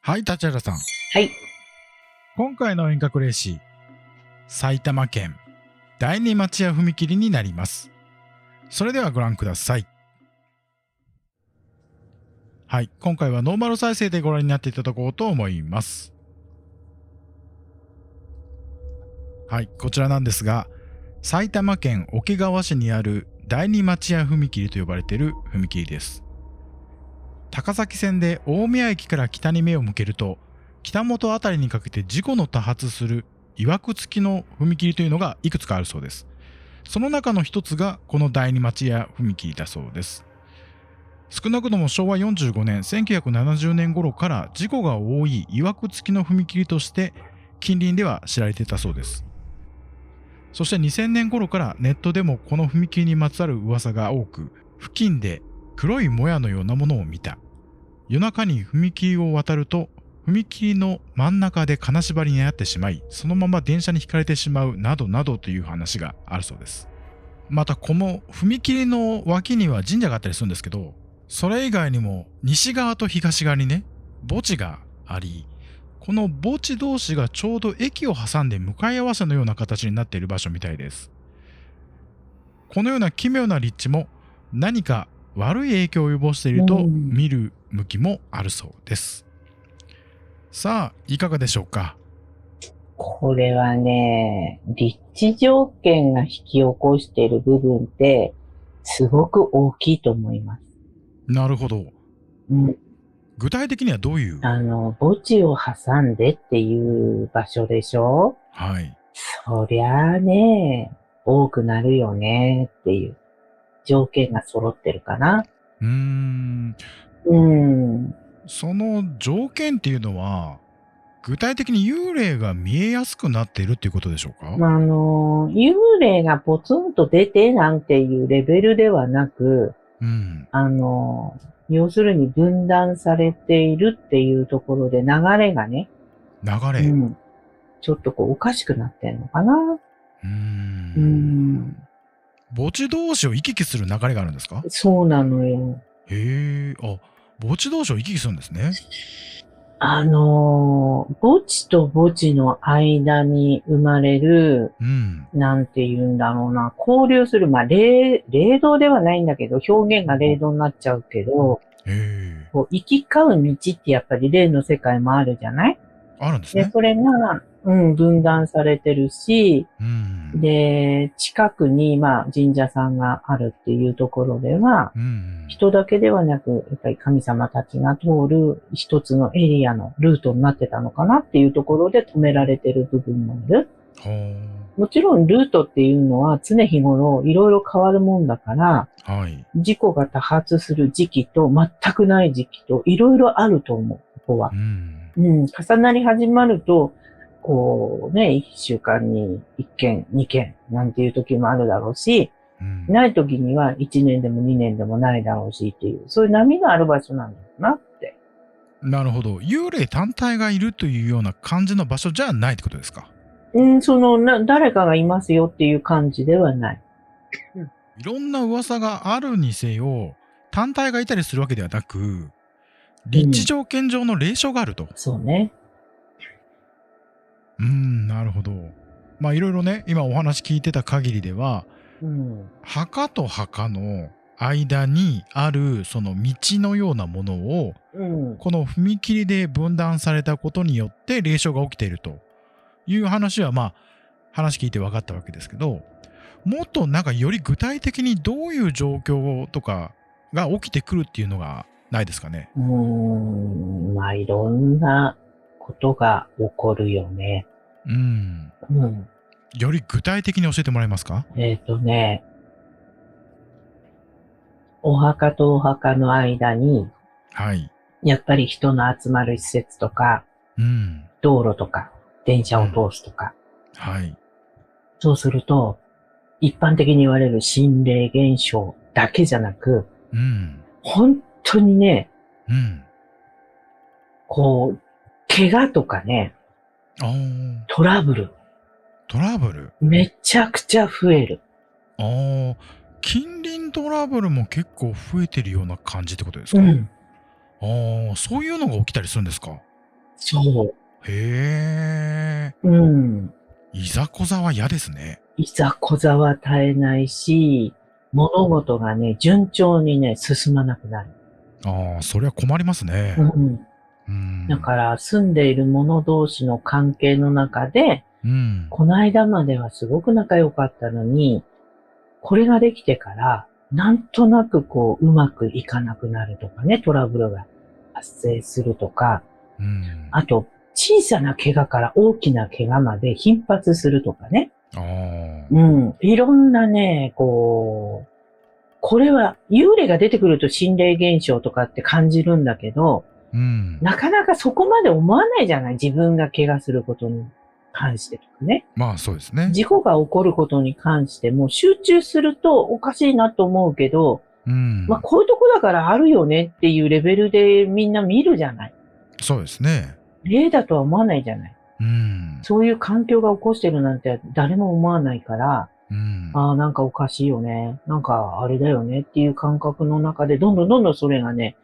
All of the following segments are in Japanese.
はい、立原さん。はい。今回の遠隔霊視、埼玉県第二町屋踏切になります。それではご覧ください。はい、今回はノーマル再生でご覧になっていただこうと思います。はい、こちらなんですが、埼玉県桶川市にある第二町屋踏切と呼ばれている踏切です。高崎線で大宮駅から北に目を向けると、北本あたりにかけて事故の多発する曰く付きの踏切というのがいくつかあるそうです。その中の一つがこの第二町屋踏切だそうです。少なくとも昭和45年、1970年頃から事故が多い曰く付きの踏切として近隣では知られていたそうです。そして2000年頃からネットでもこの踏切にまつわる噂が多く、付近で黒いもやのようなものを見た。夜中に踏切を渡ると踏切の真ん中で金縛りになってしまい、そのまま電車にひかれてしまうなどなどという話があるそうです。またこの踏切の脇には神社があったりするんですけど、それ以外にも西側と東側にね、墓地があり、この墓地同士がちょうど駅を挟んで向かい合わせのような形になっている場所みたいです。このような奇妙な立地も何か悪い影響を及ぼしていると見る向きもあるそうです。さあ、いかがでしょうか。これはね、立地条件が引き起こしている部分って、すごく大きいと思います。なるほど。うん、具体的にはどういう？墓地を挟んでっていう場所でしょ？はい。そりゃあね、多くなるよねっていう条件が揃ってるかな。その条件っていうのは、具体的に幽霊が見えやすくなっているっていうことでしょうか？幽霊がポツンと出てなんていうレベルではなく、要するに分断されているっていうところで流れがね、流れ、ちょっとこうおかしくなってんのかな。墓地同士を行き来する流れがあるんですか？そうなのよ。へえ、あ、墓地同士を行き来するんですね。墓地と墓地の間に生まれる、なんて言うんだろうな、交流する、霊道ではないんだけど、表現が霊道になっちゃうけど、こう行き交う道ってやっぱり霊の世界もあるじゃない？あるんですね。で、それが、分断されてるし、で、近くに、神社さんがあるっていうところでは、人だけではなく、やっぱり神様たちが通る一つのエリアのルートになってたのかなっていうところで止められてる部分もある。もちろんルートっていうのは常日頃いろいろ変わるもんだから、事故が多発する時期と全くない時期といろいろあると思う、ここは。重なり始まると、こうね、1週間に1件、2件なんていう時もあるだろうし、ない時には1年でも2年でもないだろうしっていう、そういう波がある場所なんだなって。なるほど。幽霊単体がいるというような感じの場所じゃないってことですか？誰かがいますよっていう感じではない。いろんな噂があるにせよ、単体がいたりするわけではなく、立地条件上の霊障があると。そうね。なるほど。いろいろね、今お話聞いてた限りでは、墓と墓の間にあるその道のようなものを、この踏切で分断されたことによって霊障が起きているという話は話聞いて分かったわけですけど、もっとなんかより具体的にどういう状況とかが起きてくるっていうのがないですかね？いろんなことが起こるよね。より具体的に教えてもらえますか？お墓とお墓の間に、やっぱり人の集まる施設とか、道路とか、電車を通すとか。そうすると、一般的に言われる心霊現象だけじゃなく、本当にね、こう、怪我とかね、トラブル。めちゃくちゃ増える。近隣トラブルも結構増えてるような感じってことですか？そういうのが起きたりするんですか？そう。へえ。うん。いざこざは嫌ですね。いざこざは絶えないし、物事がね、順調にね、進まなくなる。ああ、それは困りますね。うん。うん。だから住んでいる者同士の関係の中で、うん。この間まではすごく仲良かったのに、これができてから、なんとなくこう、うまくいかなくなるとかね、トラブルが発生するとか、うん。あと、小さな怪我から大きな怪我まで頻発するとかね。ああ。うん。いろんなね、これは幽霊が出てくると心霊現象とかって感じるんだけど、うん。なかなかそこまで思わないじゃない、自分が怪我することに関してとかね。まあそうですね。事故が起こることに関しても集中するとおかしいなと思うけど、うん。まあこういうとこだからあるよねっていうレベルでみんな見るじゃない。そうですね。霊だとは思わないじゃない。うん。そういう環境が起こしてるなんて誰も思わないから、うん。ああ、なんかおかしいよね。なんかあれだよねっていう感覚の中で、どんどんそれがね、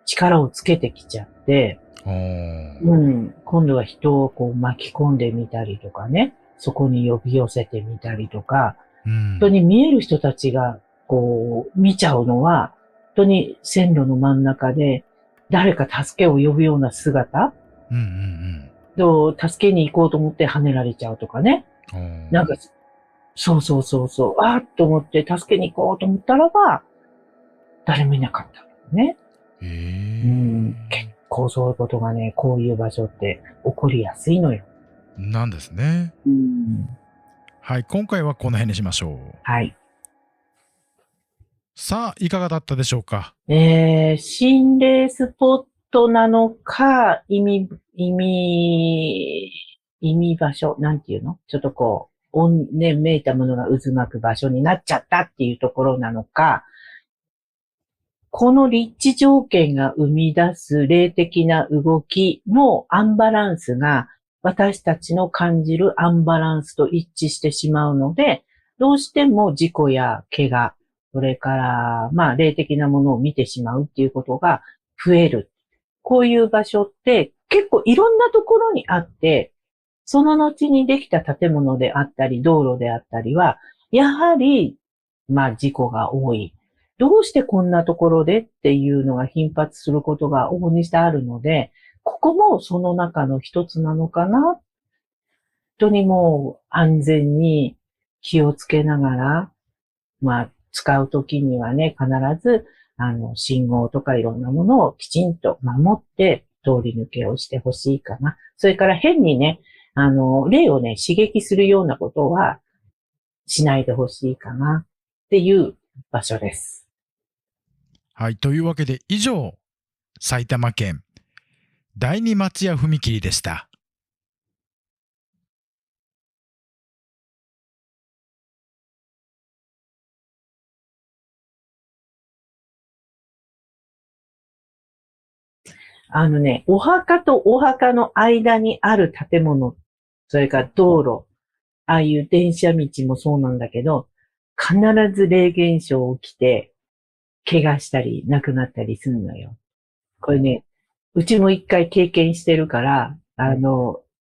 力をつけてきちゃって、ああ。うん、今度は人をこう巻き込んでみたりとかね、そこに呼び寄せてみたりとか、うん。本当に見える人たちがこう見ちゃうのは、本当に線路の真ん中で誰か助けを呼ぶような姿、うんうん助けに行こうと思って跳ねられちゃうとかね。うん。なんか、そう。あーっと思って助けに行こうと思ったらば、誰もいなかったね。へえ。結構そういうことがね、こういう場所って起こりやすいのよ。なんですね。はい、今回はこの辺にしましょう。はい。さあ、いかがだったでしょうか。心霊スポットなのか、意味場所、なんていうの、ちょっとこう、怨念めいたものが渦巻く場所になっちゃったっていうところなのか、この立地条件が生み出す霊的な動きのアンバランスが私たちの感じるアンバランスと一致してしまうので、どうしても事故や怪我、それから、まあ、霊的なものを見てしまうっていうことが増える。こういう場所って結構いろんなところにあって、その後にできた建物であったり、道路であったりは、やはり、まあ、事故が多い。どうしてこんなところでっていうのが頻発することが往々にしてあるので、ここもその中の一つなのかな。本当にもう安全に気をつけながら、まあ、使うときにはね、必ず、信号とかいろんなものをきちんと守って通り抜けをしてほしいかな。それから変にね、霊をね、刺激するようなことはしないでほしいかなっていう場所です。はい、というわけで以上、埼玉県第二町屋踏切でした。お墓とお墓の間にある建物、それから道路、ああいう電車道もそうなんだけど、必ず霊現象起きて、怪我したり亡くなったりするのよ。これね、うちも一回経験してるから、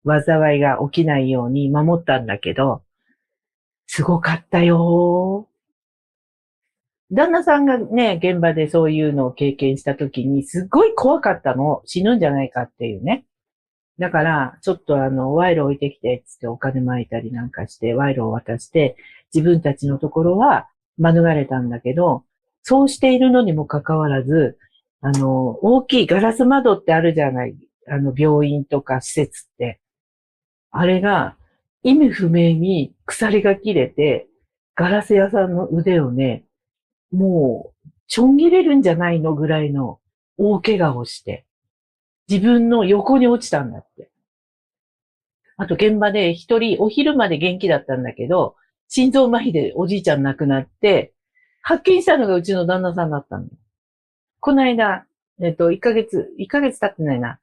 災いが起きないように守ったんだけど、すごかったよ。旦那さんがね、現場でそういうのを経験した時に、すっごい怖かったの。死ぬんじゃないかっていうね。だから、ちょっと賄賂置いてきて、つってお金撒いたりなんかして、賄賂を渡して、自分たちのところは免れたんだけど、そうしているのにもかかわらず、大きいガラス窓ってあるじゃない。病院とか施設って。あれが、意味不明に鎖が切れて、ガラス屋さんの腕をね、もう、ちょん切れるんじゃないのぐらいの大怪我をして、自分の横に落ちたんだって。あと現場で一人お昼まで元気だったんだけど、心臓麻痺でおじいちゃん亡くなって、発見したのがうちの旦那さんだったの。この間、1ヶ月経ってないな。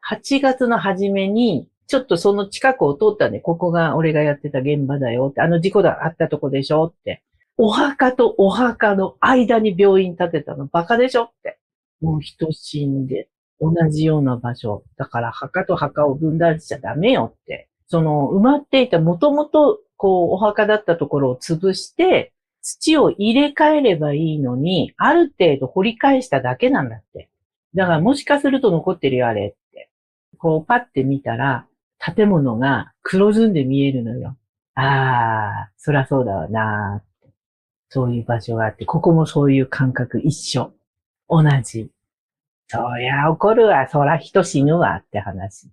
8月の初めに、ちょっとその近くを通ったね。ここが俺がやってた現場だよって、事故があったとこでしょって。お墓とお墓の間に病院建てたのバカでしょって。もう人死んで、同じような場所。だから墓と墓を分断しちゃダメよって。その埋まっていたもともとこうお墓だったところを潰して土を入れ替えればいいのに、ある程度掘り返しただけなんだって。だからもしかすると残ってるよあれって。こうパッて見たら建物が黒ずんで見えるのよ。ああ、そらそうだわな。そういう場所があって、ここもそういう感覚一緒。同じ。そりゃ怒るわ、そら人死ぬわって話。